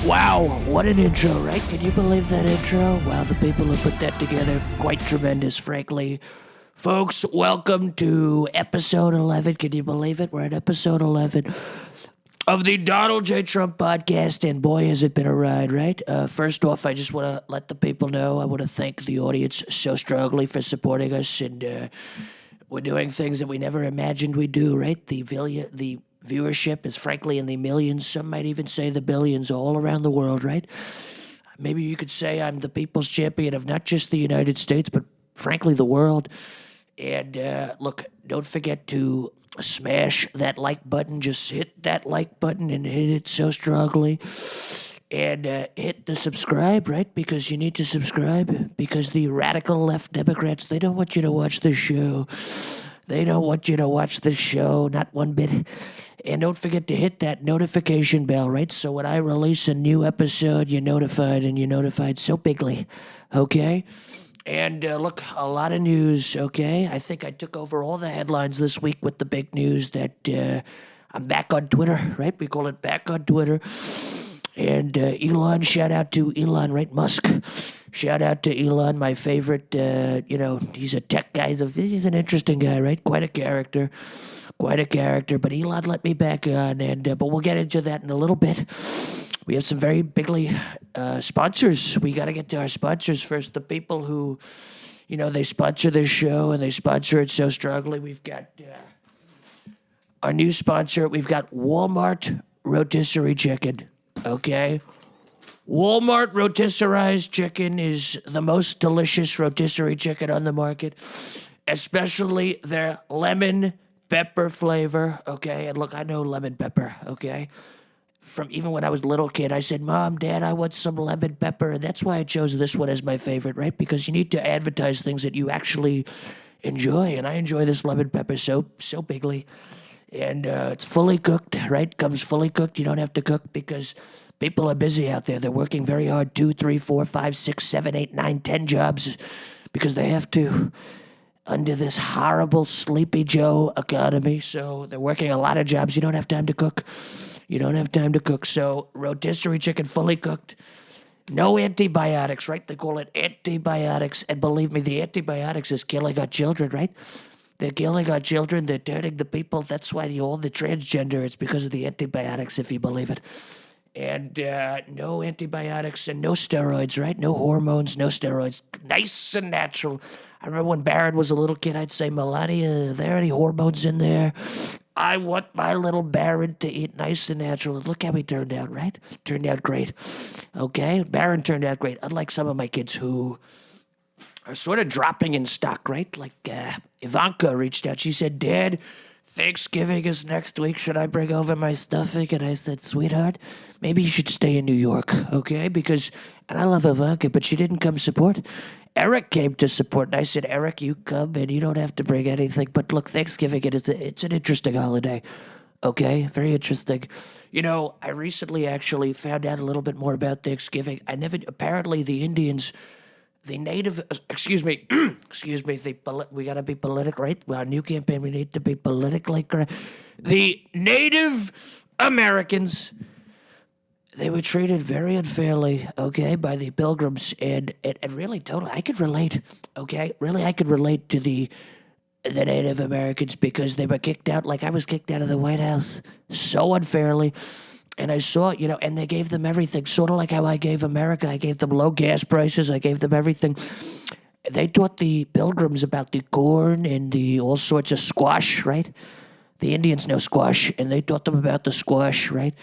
Wow, what an intro, right? Can you believe that intro? Wow, the people who put that together, quite tremendous, frankly. Folks, welcome to episode 11. Can you believe it? We're at episode 11 of the Donald J. Trump podcast, and boy, has it been a ride, right? First off, I just want to let the people know, I want to thank the audience so strongly for supporting us, and we're doing things that we never imagined we'd do, right? The viewership is frankly in the millions, some might even say the billions, all around the world, right? Maybe you could say I'm the people's champion of not just the United States, but frankly the world. And look, don't forget to smash that like button. Just hit that like button and hit it so strongly. And hit the subscribe, right? Because you need to subscribe. Because the radical left Democrats, they don't want you to watch the show. They don't want you to watch the show, not one bit. And don't forget to hit that notification bell, right? So when I release a new episode, you're notified, and you're notified so bigly, okay? And look, a lot of news, okay? I think I took over all the headlines this week with the big news that I'm back on Twitter, right? We call it back on Twitter. And Elon, shout out to Elon, right? Musk. Shout out to Elon, my favorite. He's a tech guy. He's an interesting guy, right? Quite a character. But Elon let me back on, but we'll get into that in a little bit. We have some very bigly sponsors. We got to get to our sponsors first. The people who, they sponsor this show, and they sponsor it so strongly. We've got our new sponsor. We've got Walmart rotisserie chicken. Okay? Walmart rotisserized chicken is the most delicious rotisserie chicken on the market, especially their lemon pepper flavor, okay? And look, I know lemon pepper, okay? From even when I was a little kid, I said, Mom, Dad, I want some lemon pepper. And that's why I chose this one as my favorite, right? Because you need to advertise things that you actually enjoy. And I enjoy this lemon pepper so bigly. And it's fully cooked, right? Comes fully cooked. You don't have to cook because people are busy out there. They're working very hard, 2, 3, 4, 5, 6, 7, 8, 9, 10 jobs because they have to under this horrible Sleepy Joe economy. So they're working a lot of jobs. You don't have time to cook. So rotisserie chicken, fully cooked. No antibiotics, right? They call it antibiotics. And believe me, the antibiotics is killing our children, right? They're killing our children. They're turning the people. That's why all the transgender, it's because of the antibiotics, if you believe it. And no antibiotics and no steroids, right? No hormones, no steroids. Nice and natural. I remember when Barron was a little kid, I'd say, Melania, are there any hormones in there? I want my little Barron to eat nice and natural. And look how he turned out, right? Turned out great. Okay? Barron turned out great. Unlike some of my kids who are sort of dropping in stock, right? Like Ivanka reached out. She said, Dad, Thanksgiving is next week. Should I bring over my stuffing? And I said, sweetheart, maybe you should stay in New York, okay? Because, and I love Ivanka, but she didn't come support. Aric came to support, and I said, Aric, you come, and you don't have to bring anything. But look, Thanksgiving, it's an interesting holiday, okay? Very interesting. I recently actually found out a little bit more about Thanksgiving. Apparently the Indians, the native, we got to be political, right? Our new campaign, we need to be politically correct. The Native Americans, they were treated very unfairly, okay, by the Pilgrims, and really, totally, I could relate, okay? Really, I could relate to the Native Americans because they were kicked out, like I was kicked out of the White House so unfairly. And I saw, and they gave them everything, sort of like how I gave America. I gave them low gas prices. I gave them everything. They taught the Pilgrims about the corn and the all sorts of squash, right? The Indians know squash, and they taught them about the squash, right?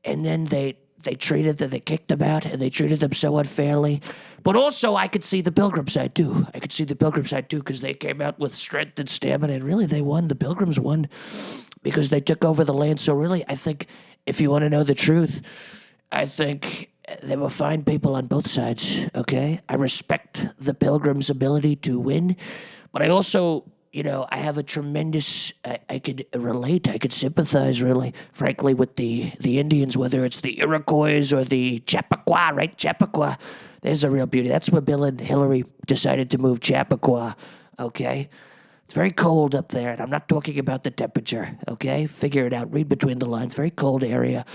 And then they kicked them out, and they treated them so unfairly. But also, I could see the Pilgrim side, too. Because they came out with strength and stamina, and really, they won. The Pilgrims won because they took over the land. So really, I think, if you want to know the truth, I think they were fine people on both sides, okay? I respect the Pilgrims' ability to win, but I also, I have a tremendous, I could relate, I could sympathize, really, frankly, with the Indians, whether it's the Iroquois or the Chappaqua, right? Chappaqua, there's a real beauty. That's where Bill and Hillary decided to move, Chappaqua, okay? It's very cold up there, and I'm not talking about the temperature, okay? Figure it out. Read between the lines. Very cold area.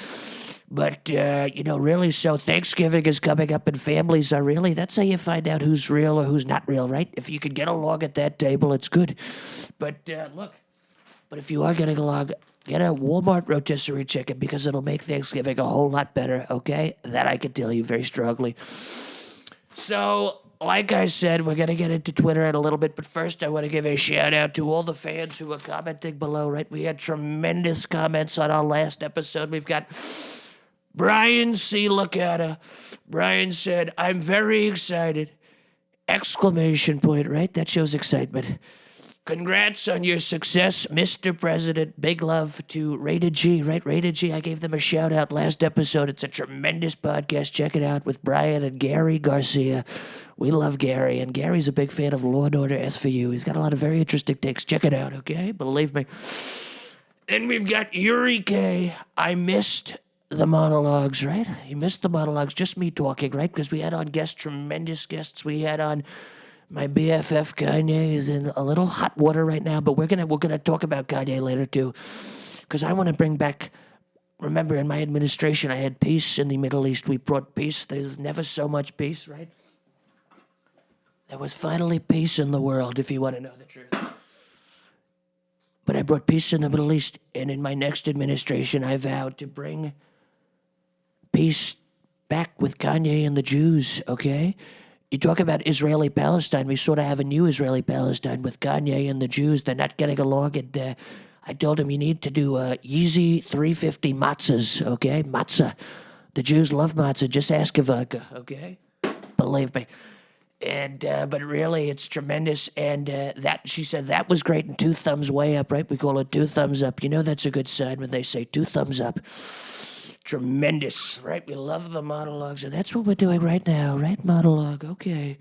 But, really, so Thanksgiving is coming up and families are really, that's how you find out who's real or who's not real, right? If you can get along at that table, it's good. But, but if you are getting along, get a Walmart rotisserie chicken because it'll make Thanksgiving a whole lot better, okay? That I can tell you very strongly. So, like I said, we're going to get into Twitter in a little bit, but first I want to give a shout out to all the fans who are commenting below, right? We had tremendous comments on our last episode. We've got Brian C. Licata. Brian said, I'm very excited. Exclamation point, right? That shows excitement. Congrats on your success, Mr. President. Big love to Rated G, right? Rated G, I gave them a shout out last episode. It's a tremendous podcast. Check it out with Brian and Gary Garcia. We love Gary, and Gary's a big fan of Law & Order SVU. He's got a lot of very interesting takes. Check it out, okay? Believe me. Then we've got Yuri K. I missed the monologues, right? You missed the monologues, just me talking, right? Because we had on tremendous guests. We had on my BFF Kanye is in a little hot water right now, but we're gonna talk about Kanye later too, because I want to bring back. Remember, in my administration, I had peace in the Middle East. We brought peace. There's never so much peace, right? There was finally peace in the world, if you want to know the truth. But I brought peace in the Middle East, and in my next administration, I vowed to bring peace back with Kanye and the Jews. Okay. You talk about Israeli-Palestine. We sort of have a new Israeli-Palestine with Kanye and the Jews. They're not getting along. And I told him you need to do Yeezy 350 matzahs, okay? Matzah. The Jews love matzah. Just ask Ivanka, okay? Believe me. And but really, it's tremendous. And that she said that was great. And 2 thumbs way up, right? We call it 2 thumbs up. You know that's a good sign when they say 2 thumbs up. Tremendous, right? We love the monologues, and that's what we're doing right now, right? Monologue, okay.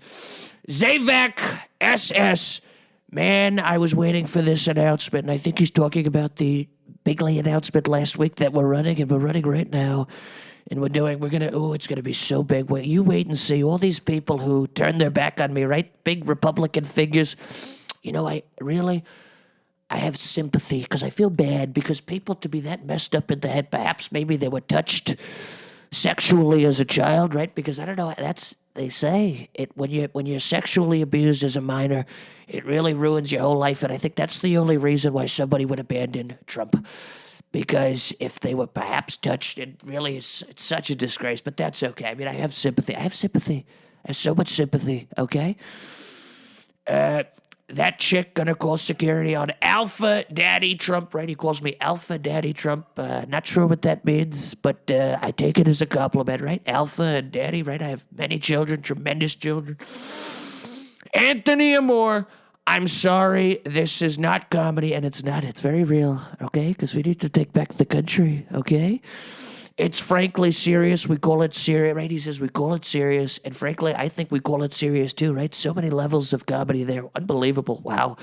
Zavak SS. Man, I was waiting for this announcement, and I think he's talking about the bigly announcement last week that we're running, and we're running right now. And it's going to be so big. You wait and see. All these people who turned their back on me, right? Big Republican figures. I have sympathy because I feel bad because people to be that messed up in the head, perhaps maybe they were touched sexually as a child, right? Because I don't know, they say it when you're sexually abused as a minor, it really ruins your whole life. And I think that's the only reason why somebody would abandon Trump. Because if they were perhaps touched, it really is it's such a disgrace. But that's okay. I mean, I have sympathy. I have so much sympathy, okay? That chick gonna call security on Alpha Daddy Trump, right? He calls me Alpha Daddy Trump. Not sure what that means, but I take it as a compliment, right? Alpha and Daddy, right? I have many children, tremendous children. Anthony Amore, I'm sorry, this is not comedy, and it's not. It's very real, okay? Because we need to take back the country, okay? It's frankly serious. We call it serious, right? He says we call it serious. And frankly, I think we call it serious too, right? So many levels of comedy there. Unbelievable. Wow.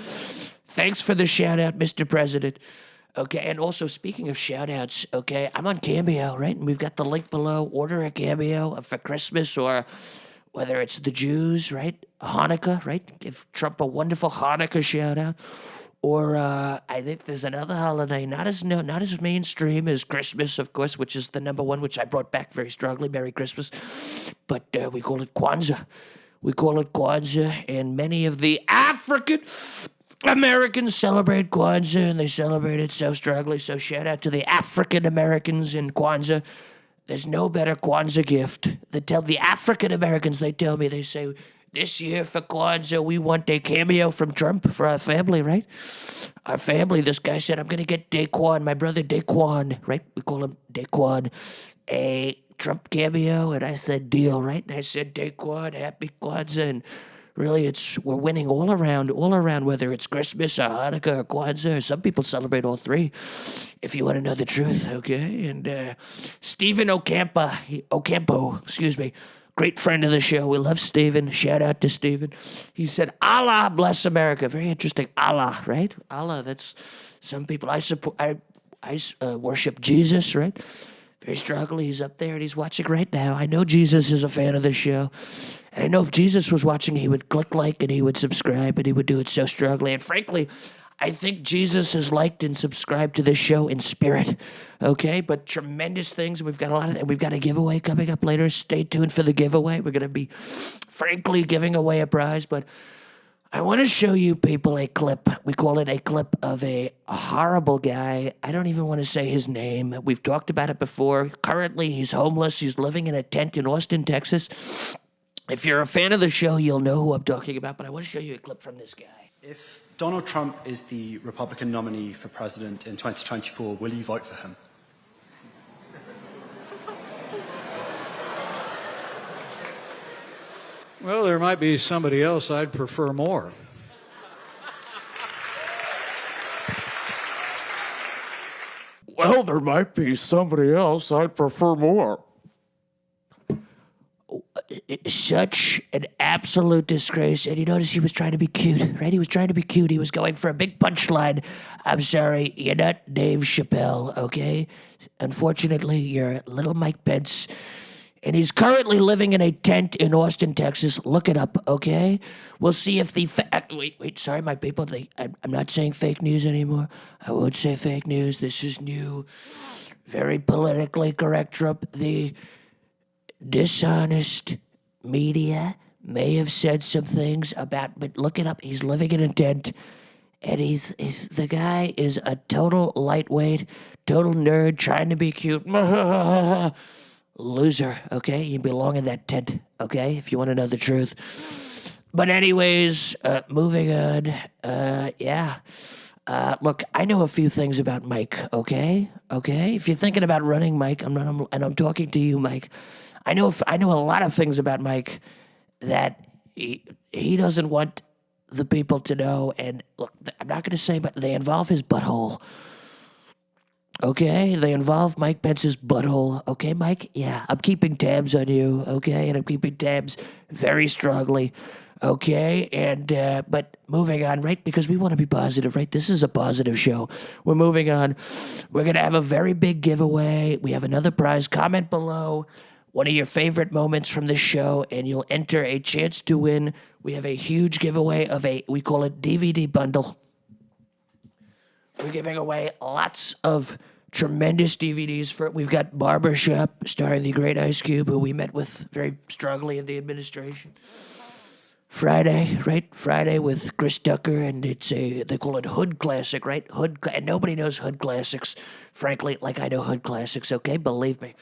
Thanks for the shout out, Mr. President. Okay, and also speaking of shout outs, okay, I'm on Cameo, right? And we've got the link below. Order a Cameo for Christmas or whether it's the Jews, right? Hanukkah, right? Give Trump a wonderful Hanukkah shout out. Or I think there's another holiday, not as mainstream as Christmas, of course, which is the number one, which I brought back very strongly, Merry Christmas. But we call it Kwanzaa. We call it Kwanzaa, and many of the African Americans celebrate Kwanzaa, and they celebrate it so strongly. So shout out to the African Americans in Kwanzaa. There's no better Kwanzaa gift. They tell the African Americans, they say, this year for Kwanzaa, we want a cameo from Trump for our family, right? Our family, this guy said, I'm going to get Daquan, my brother Daquan, right? We call him Daquan, a Trump cameo. And I said, deal, right? And I said, Daquan, happy Kwanzaa. And really, we're winning all around, whether it's Christmas or Hanukkah or Kwanzaa, or some people celebrate all three, if you want to know the truth, okay? And Stephen Ocampo, great friend of the show. We love Stephen. Shout out to Stephen. He said, Allah bless America. Very interesting. Allah, right? Allah, that's some people. I worship Jesus, right? Very strongly. He's up there and he's watching right now. I know Jesus is a fan of the show. And I know if Jesus was watching, he would click like and he would subscribe and he would do it so strongly. And frankly, I think Jesus has liked and subscribed to this show in spirit. Okay, but tremendous things. We've got we've got a giveaway coming up later. Stay tuned for the giveaway. We're gonna be, frankly, giving away a prize, but I want to show you people a clip. We call it a clip of a horrible guy. I don't even want to say his name. We've talked about it before. Currently, he's homeless. He's living in a tent in Austin, Texas. If you're a fan of the show, you'll know who I'm talking about, but I want to show you a clip from this guy. If Donald Trump is the Republican nominee for president in 2024, will you vote for him? Well, there might be somebody else I'd prefer more. Well, there might be somebody else I'd prefer more. Such an absolute disgrace. And you notice he was trying to be cute, right? He was trying to be cute. He was going for a big punchline. I'm sorry, you're not Dave Chappelle, okay? Unfortunately, you're little Mike Pence. And he's currently living in a tent in Austin, Texas. Look it up, okay? We'll see if the wait, sorry, my people. I'm not saying fake news anymore. I won't say fake news. This is new. Very politically correct, Trump. The dishonest media may have said some things about, but look it up. He's living in a tent, and the guy is a total lightweight, total nerd, trying to be cute. Loser, okay? You belong in that tent, okay? If you want to know the truth. But anyways, moving on. Look, I know a few things about Mike, okay? Okay? If you're thinking about running Mike, I'm talking to you, Mike. I know a lot of things about Mike that he doesn't want the people to know. And look, I'm not going to say, but they involve his butthole. Okay, they involve Mike Pence's butthole. Okay, Mike? Yeah, I'm keeping tabs on you, okay? And I'm keeping tabs very strongly, okay? And, but moving on, right? Because we want to be positive, right? This is a positive show. We're moving on. We're going to have a very big giveaway. We have another prize. Comment below one of your favorite moments from this show, and you'll enter a chance to win. We have a huge giveaway of we call it DVD bundle. We're giving away lots of tremendous DVDs. We've got Barbershop, starring the great Ice Cube, who we met with very strongly in the administration. Friday, right? Friday with Chris Tucker, and they call it Hood Classic, right? And nobody knows Hood Classics, frankly, like I know Hood Classics, okay? Believe me.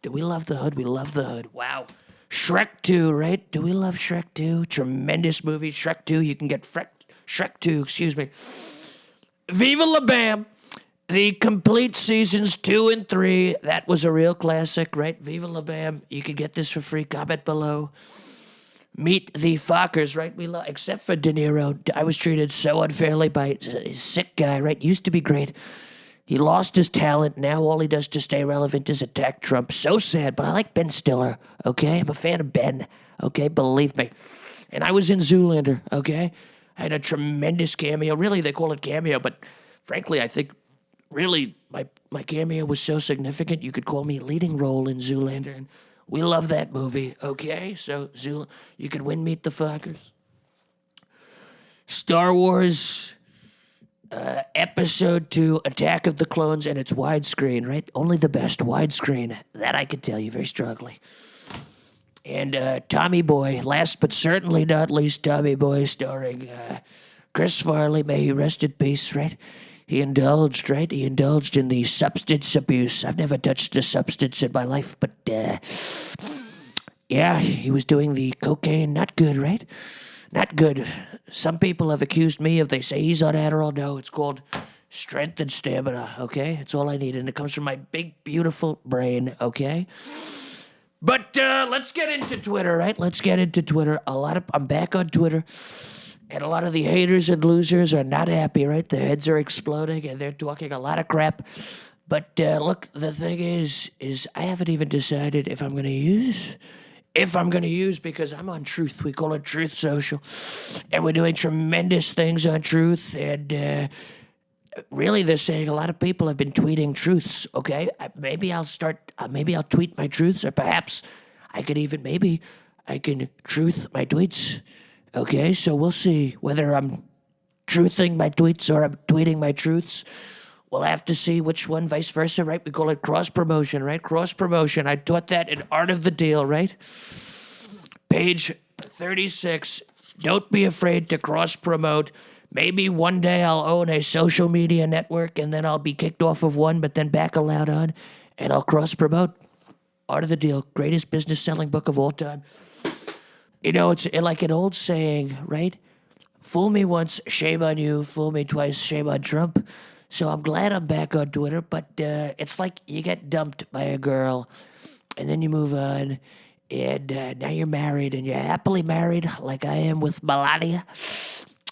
Do we love the Hood? We love the Hood. Wow. Shrek 2, right? Do we love Shrek 2? Tremendous movie. Shrek 2, you can get Shrek 2, excuse me. Viva La Bam, the complete seasons 2 and 3. That was a real classic, right? Viva La Bam. You can get this for free. Comment below. Meet the Fockers, right? Except for De Niro. I was treated so unfairly by a sick guy, right? Used to be great. He lost his talent. Now all he does to stay relevant is attack Trump. So sad, but I like Ben Stiller, okay? I'm a fan of Ben, okay? Believe me. And I was in Zoolander, okay? I had a tremendous cameo. Really, they call it cameo, but frankly, I think really my cameo was so significant you could call me leading role in Zoolander. And we love that movie, okay? So you could win Meet the Fockers. Star Wars Episode 2, Attack of the Clones, and it's widescreen, right? Only the best widescreen. That I could tell you very strongly. And Tommy Boy, last but certainly not least, Tommy Boy, starring Chris Farley, may he rest in peace, right? He indulged, right? He indulged in the substance abuse. I've never touched a substance in my life, but yeah, he was doing the cocaine. Not good, right? Not good. Some people have accused me they say he's on Adderall. No, it's called strength and stamina, okay? It's all I need, and it comes from my big, beautiful brain, okay? But let's get into Twitter, right? Let's get into Twitter. I'm back on Twitter, and a lot of the haters and losers are not happy, right? Their heads are exploding, and they're talking a lot of crap. But look, the thing is I haven't even decided if I'm going to use because I'm on Truth. We call it Truth Social, and we're doing tremendous things on Truth, and really, they're saying a lot of people have been tweeting truths, okay? Maybe I'll tweet my truths, or perhaps I can truth my tweets, okay? So we'll see whether I'm truthing my tweets or I'm tweeting my truths. We'll have to see which one, vice versa, right? We call it cross-promotion, right? Cross-promotion. I taught that in Art of the Deal, right? Page 36. Don't be afraid to cross-promote. Maybe one day I'll own a social media network and then I'll be kicked off of one, but then back allowed on, and I'll cross-promote. Art of the Deal, greatest business selling book of all time. You know, it's like an old saying, right? Fool me once, shame on you. Fool me twice, shame on Trump. So I'm glad I'm back on Twitter, but it's like you get dumped by a girl, and then you move on, and now you're married, and you're happily married, like I am with Melania.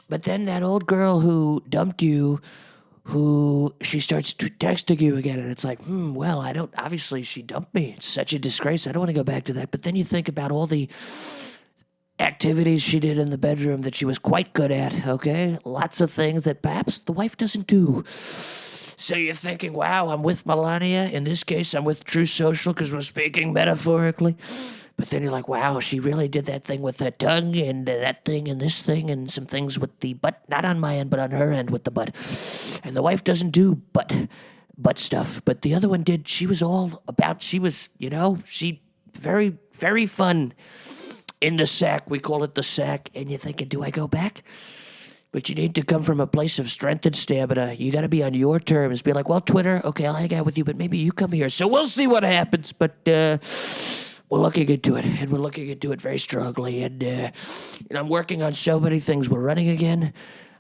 But then that old girl who dumped you, she starts texting you again, and it's like, well, obviously she dumped me. It's such a disgrace. I don't want to go back to that. But then you think about all the activities she did in the bedroom that she was quite good at, okay? Lots of things that perhaps the wife doesn't do. So you're thinking, wow, I'm with Melania. In this case, I'm with True Social because we're speaking metaphorically. But then you're like, wow, she really did that thing with her tongue and that thing and this thing and some things with the butt. Not on my end, but on her end with the butt. And the wife doesn't do butt stuff. But the other one did. She was very, very fun in the sack. We call it the sack. And you're thinking, do I go back? But you need to come from a place of strength and stamina. You got to be on your terms. Be like, well, Twitter, okay, I'll hang out with you, but maybe you come here. So we'll see what happens. But we're looking into it, and we're looking into it very strongly. And I'm working on so many things. We're running again.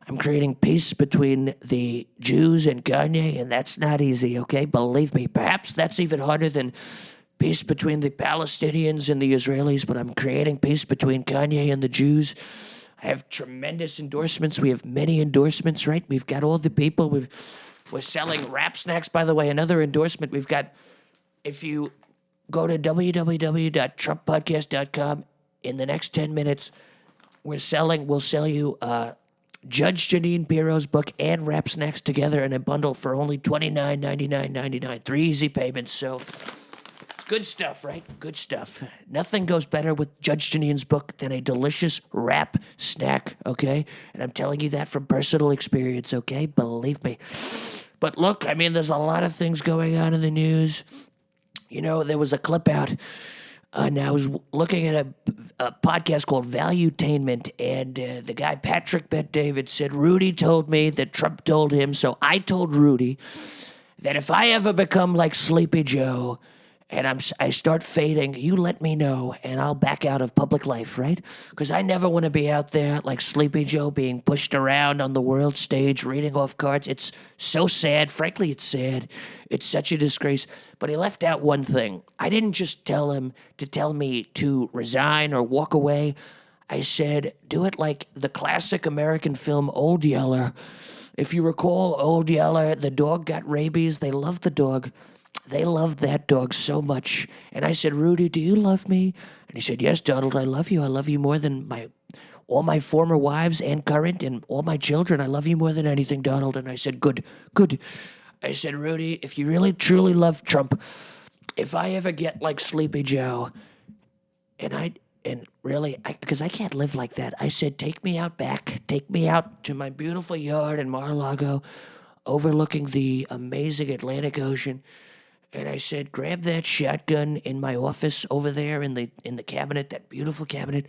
I'm creating peace between the Jews and Kanye, and that's not easy, okay? Believe me. Perhaps that's even harder than peace between the Palestinians and the Israelis, but I'm creating peace between Kanye and the Jews. I have tremendous endorsements. We have many endorsements, right? We've got all the people. We're selling rap snacks, by the way. Another endorsement we've got, if you go to www.trumppodcast.com, in the next 10 minutes, we'll sell you Judge Janine Pirro's book and rap snacks together in a bundle for only $29.99.99. 3 easy payments, so good stuff, right? Good stuff. Nothing goes better with Judge Janine's book than a delicious rap snack, okay? And I'm telling you that from personal experience, okay? Believe me. But look, I mean, there's a lot of things going on in the news. You know, there was a clip out, and I was looking at a podcast called Valuetainment, and the guy, Patrick Bet-David, said, Rudy told me that Trump told him, so I told Rudy that if I ever become like Sleepy Joe, and I start fading, you let me know, and I'll back out of public life, right? Because I never want to be out there like Sleepy Joe being pushed around on the world stage, reading off cards. It's so sad. Frankly, it's sad. It's such a disgrace. But he left out one thing. I didn't just tell him to tell me to resign or walk away. I said, do it like the classic American film Old Yeller. If you recall Old Yeller, the dog got rabies. They loved the dog. They loved that dog so much. And I said, Rudy, do you love me? And he said, yes, Donald, I love you. I love you more than all my former wives and current and all my children. I love you more than anything, Donald. And I said, good. I said, Rudy, if you really, truly love Trump, if I ever get like Sleepy Joe, because I can't live like that. I said, take me out back. Take me out to my beautiful yard in Mar-a-Lago, overlooking the amazing Atlantic Ocean. And I said, grab that shotgun in my office over there in the cabinet, that beautiful cabinet,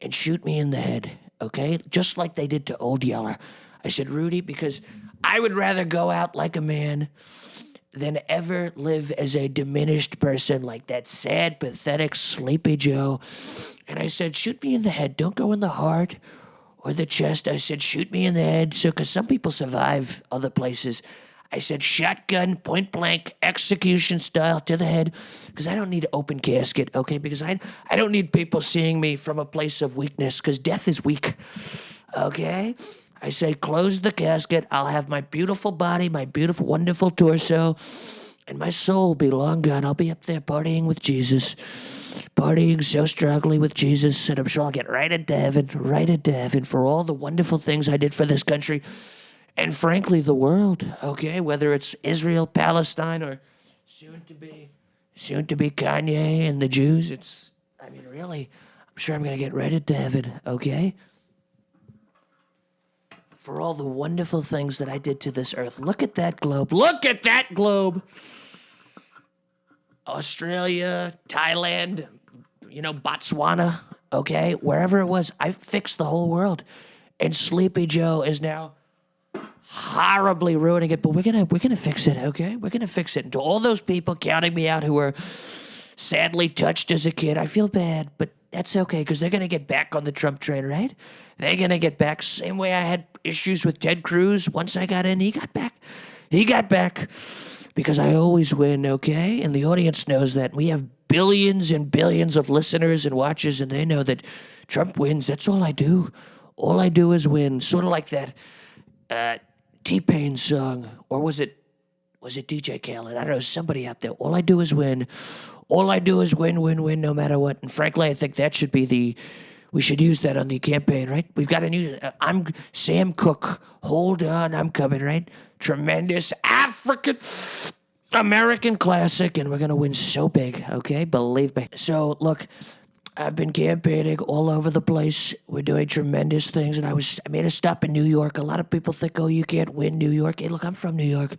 and shoot me in the head, okay? Just like they did to Old Yeller. I said, Rudy, because I would rather go out like a man than ever live as a diminished person like that sad, pathetic, Sleepy Joe. And I said, shoot me in the head. Don't go in the heart or the chest. I said, shoot me in the head. So, because some people survive other places. I said, shotgun, point blank, execution style to the head, because I don't need open casket, okay? Because I don't need people seeing me from a place of weakness, because death is weak, okay? I say, close the casket. I'll have my beautiful body, my beautiful, wonderful torso, and my soul will be long gone. I'll be up there partying with Jesus, partying so strongly with Jesus, and I'm sure I'll get right into heaven for all the wonderful things I did for this country. And frankly, the world, okay, whether it's Israel, Palestine, or soon to be Kanye and the Jews, really, I'm sure I'm going to get right into heaven, okay? for all the wonderful things that I did to this earth. Look at that globe. Look at that globe. Australia, Thailand, Botswana, okay? Wherever it was, I fixed the whole world. And Sleepy Joe is now horribly ruining it, but we're gonna fix it, okay? We're gonna fix it. And to all those people counting me out who were sadly touched as a kid, I feel bad, but that's okay, because they're gonna get back on the Trump train, right? They're gonna get back. Same way I had issues with Ted Cruz. Once I got in, he got back. He got back. Because I always win, okay? And the audience knows that. We have billions and billions of listeners and watchers, and they know that Trump wins. That's all I do. All I do is win. Sort of like that T-Pain song. Or was it DJ Khaled? I don't know, somebody out there. All I do is win. All I do is win, no matter what. And frankly, I think that should be we should use that on the campaign, right? We've got a new, I'm Sam Cooke. Hold on, I'm coming, right? Tremendous African American classic, and we're going to win so big, okay? Believe me. So, look, I've been campaigning all over the place. We're doing tremendous things, and I made a stop in New York. A lot of people think, oh, you can't win New York. Hey, look, I'm from New York.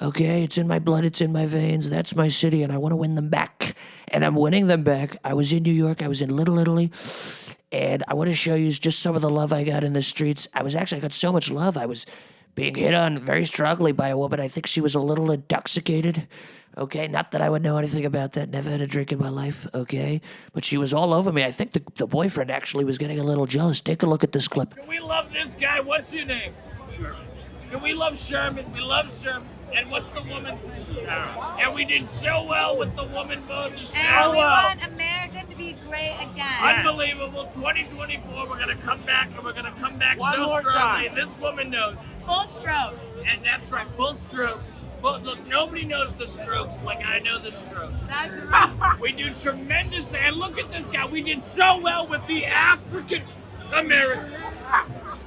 Okay, it's in my blood, it's in my veins. That's my city, and I want to win them back. And I'm winning them back. I was in New York. I was in Little Italy. And I want to show you just some of the love I got in the streets. I got so much love. I was being hit on very strongly by a woman. I think she was a little intoxicated. Okay, not that I would know anything about that. Never had a drink in my life, okay? But she was all over me. I think the boyfriend actually was getting a little jealous. Take a look at this clip. We love this guy. What's your name? Sherman. We love Sherman. We love Sherman. And what's the woman's name? Sharon. And we did so well with the woman vote. So and we well. want America to be great again. Unbelievable. 2024, we're going to come back, and we're going to come back so strongly. And this woman knows. Full stroke. And that's right, full stroke. Look, nobody knows the strokes like I know the strokes. That's right. We do tremendous, and look at this guy. We did so well with the African American.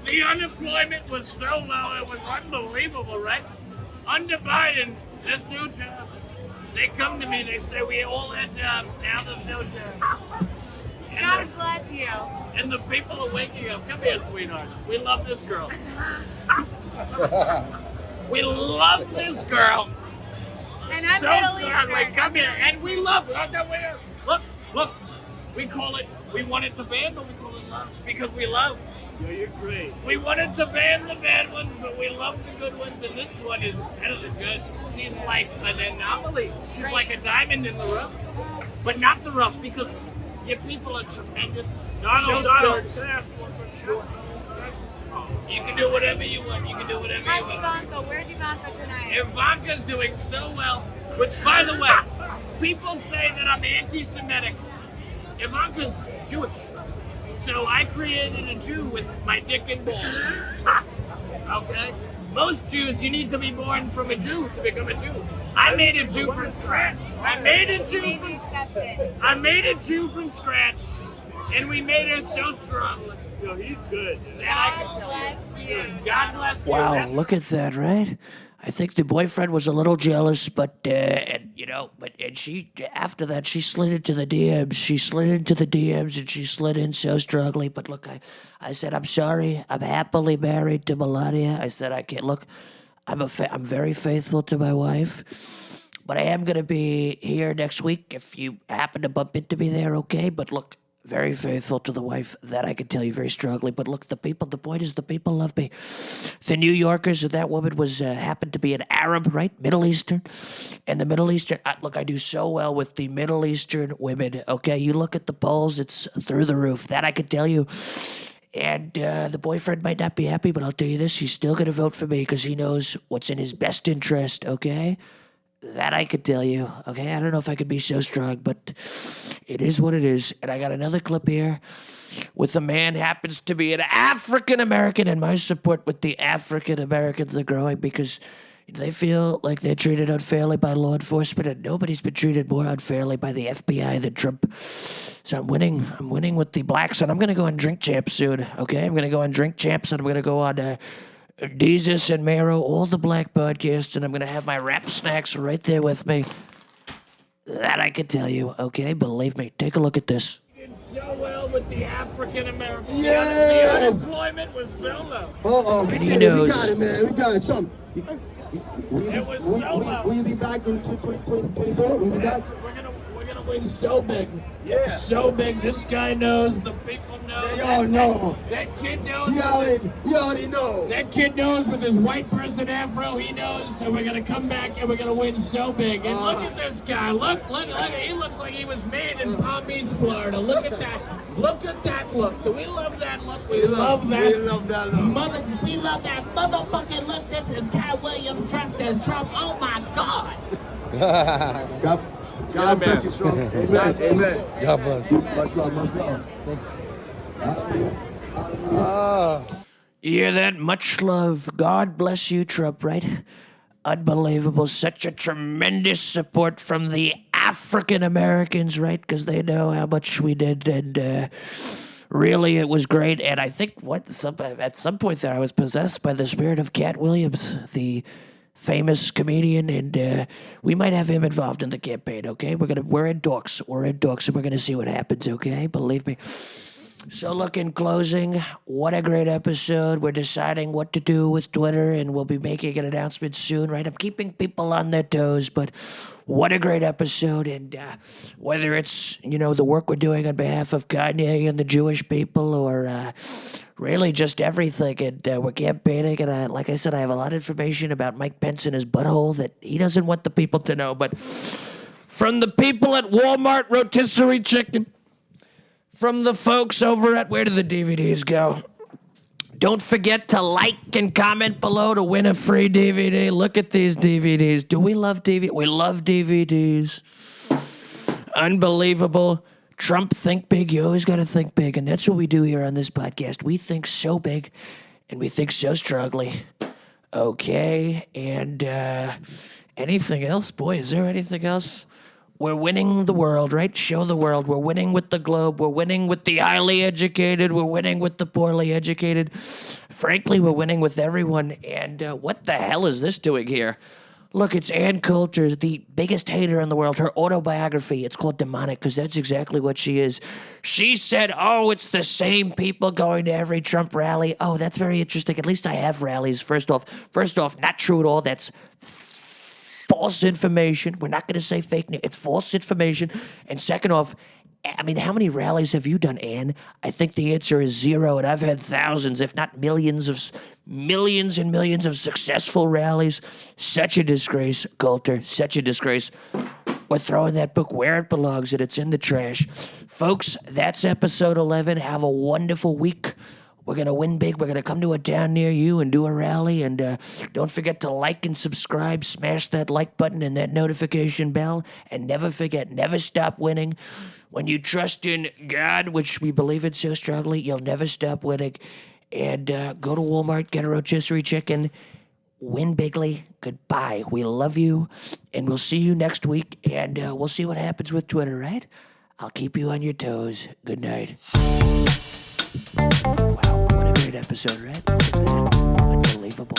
The unemployment was so low, it was unbelievable, right? Under Biden, there's no jobs. They come to me, they say we all had jobs, now there's no jobs. God bless you. And the people are waking up. Come here, sweetheart. We love this girl. We love this girl. And I'm So Middle strongly. Eastern. Come here. And we love her. Look. We call it, we wanted to ban, but we call it love. Because we love. Yeah, you're great. We wanted to ban the bad ones, but we love the good ones, and this one is better than good. She's like an anomaly. She's like a diamond in the rough. But not the rough, because your people are tremendous. Donald, can I ask one question? You can do whatever you want. How's Ivanka? Where's Ivanka tonight? Ivanka's doing so well, which, by the way, people say that I'm anti-Semitic. Ivanka's Jewish. So I created a Jew with my dick and balls. Okay? Most Jews, you need to be born from a Jew to become a Jew. I made a Jew from scratch. I made a Jew from scratch, and we made her so strong. Yo, he's good. That I can tell you. God bless you. Wow, That's- look at that, right? I think the boyfriend was a little jealous, but she after that she slid into the DMs. She slid into the DMs and she slid in so strongly. But look, I said I'm sorry. I'm happily married to Melania. I said I can't look. I'm very faithful to my wife, but I am gonna be here next week if you happen to bump into me there. Okay, but look. Very faithful to the wife, that I can tell you very strongly. But look, the point is the people love me. The New Yorkers, that woman happened to be an Arab, right? Middle Eastern. And the Middle Eastern, look, I do so well with the Middle Eastern women, okay? You look at the polls, it's through the roof. That I can tell you. And the boyfriend might not be happy, but I'll tell you this, he's still going to vote for me because he knows what's in his best interest, okay? That I could tell you, okay? I don't know if I could be so strong, but it is what it is. And I got another clip here with a man happens to be an African American, and my support with the African Americans are growing because they feel like they're treated unfairly by law enforcement, and nobody's been treated more unfairly by the FBI than Trump. So I'm winning with the blacks, and I'm going to go on Drink Champs soon, okay? I'm going to go on Drink Champs, and I'm going to go on Jesus and Mero, all the black podcasts, and I'm going to have my rap snacks right there with me. That I can tell you, okay? Believe me. Take a look at this. did so well low with the African American. Yes. The unemployment was so low. We he did it. We knows. got it, man. We got it. Some. It was so low. Will you be back in 2024? Will you be back? We're gonna win so big. Yeah. So big. This guy knows. The people know. They all know. That kid knows. You already know. That kid knows with his white person afro. He knows. So we're gonna come back and we're gonna win so big. And look at this guy. Look. He looks like he was made in Palm Beach, Florida. Look at that. Look at that look. Do we love that look? We love that. We love that look. We love that motherfucking look. This is Cat Williams dressed as Trump. Oh my God. God bless you, strong. Amen. Amen. God bless. Much love. Much love. You hear that? Much love. God bless you, Trump, right? Unbelievable. Such a tremendous support from the African Americans, right? Because they know how much we did. And really, it was great. And I think at some point there, I was possessed by the spirit of Cat Williams, the famous comedian, and we might have him involved in the campaign, okay? We're in talks. We're in talks, and we're going to see what happens, okay? Believe me. So look, in closing, what a great episode. We're deciding what to do with Twitter, and we'll be making an announcement soon, right? I'm keeping people on their toes, but what a great episode. And whether it's, the work we're doing on behalf of Kanye and the Jewish people, or really just everything. And we're campaigning, and like I said, I have a lot of information about Mike Pence and his butthole that he doesn't want the people to know. But from the people at Walmart Rotisserie Chicken, from the folks over at Where Do the DVDs Go? Don't forget to like and comment below to win a free DVD. Look at these DVDs. Do we love DVDs? We love DVDs. Unbelievable. Trump, think big. You always got to think big. And that's what we do here on this podcast. We think so big, and we think so strongly. Okay. And anything else? Boy, is there anything else? We're winning the world, right? Show the world. We're winning with the globe. We're winning with the highly educated. We're winning with the poorly educated. Frankly, we're winning with everyone. And what the hell is this doing here? Look, it's Ann Coulter, the biggest hater in the world. Her autobiography, it's called Demonic, because that's exactly what she is. She said, it's the same people going to every Trump rally. Oh, that's very interesting. At least I have rallies. First off, not true at all. That's false information. We're not going to say fake news. It's false information. And second off, I mean, how many rallies have you done, Ann? I think the answer is 0, and I've had thousands, if not millions and millions of successful rallies. Such a disgrace, Coulter. Such a disgrace. We're throwing that book where it belongs, and it's in the trash. Folks, that's episode 11. Have a wonderful week. We're going to win big. We're going to come to a town near you and do a rally. And don't forget to like and subscribe. Smash that like button and that notification bell. And never forget, never stop winning. When you trust in God, which we believe in so strongly, you'll never stop winning. And go to Walmart, get a rotisserie chicken. Win bigly. Goodbye. We love you. And we'll see you next week. And we'll see what happens with Twitter, right? I'll keep you on your toes. Good night. Wow, what a great episode, right? Look at that. Unbelievable.